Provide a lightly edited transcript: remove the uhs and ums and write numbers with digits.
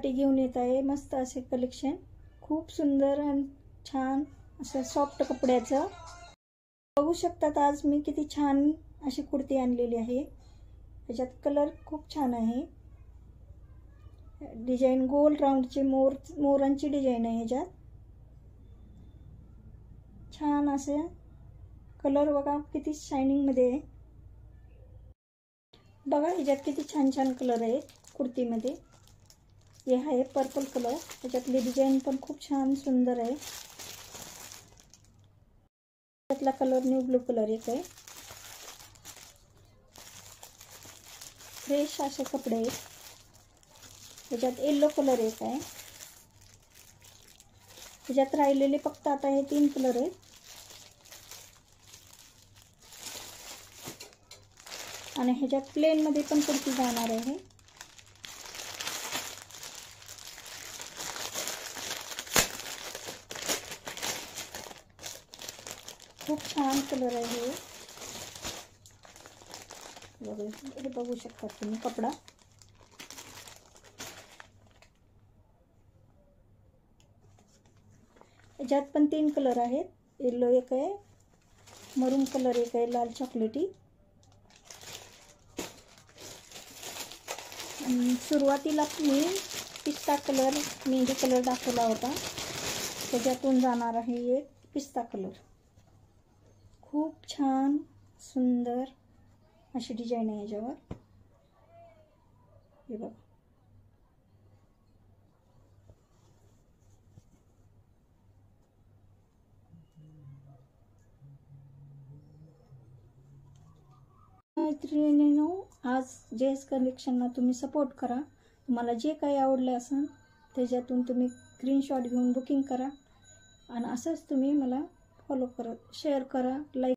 साठी घेऊन येत आहे मस्त असे कलेक्शन, खूप सुंदर आणि छान असं सॉफ्ट कपड्याचं। बघू शकतात आज मी किती छान अशी कुर्ती आणलेली आहे। त्याच्यात कलर खूप छान आहे, डिझाईन गोल राऊंडची मोरांची डिझाईन आहे ह्याच्यात। छान असे कलर बघा किती शायनिंग मध्ये आहे। बघा ह्याच्यात किती छान छान कलर आहेत कुर्तीमध्ये। हे आहे पर्पल कलर, त्याच्यातली डिझाईन पण खूप छान सुंदर आहे। त्यातला कलर न्यू ब्लू कलर एक आहे। फ्रेश असे कपडे आहेत। त्याच्यात येलो कलर एक आहे। त्याच्यात राहिलेले फक्त आता हे 3 कलर आहेत आणि ह्याच्यात प्लेन मध्ये पण कुर्ती जाणार आहे। खूप छान कलर आहे हे बघू शकता तुम्ही कपडा। ह्याच्यात पण 3 कलर आहेत, येलो एक आहे, मरून कलर एक आहे, लाल चॉकलेटी। सुरुवातीला मी पिस्ता कलर मेहंदी कलर दाखवला होता, त्याच्यातून जाणार आहे एक पिस्ता कलर। खूप छान सुंदर अशी डिझाईन आहे याच्यावर, हे बघा। मैत्रिणींनो, आज जेएस कलेक्शनला तुम्ही सपोर्ट करा। तुम्हाला जे काही आवडलं असेल त्याच्यातून तुम्ही स्क्रीनशॉट घेऊन बुकिंग करा आणि असंच तुम्ही मला फॉलो करा, शेअर करा, लाईक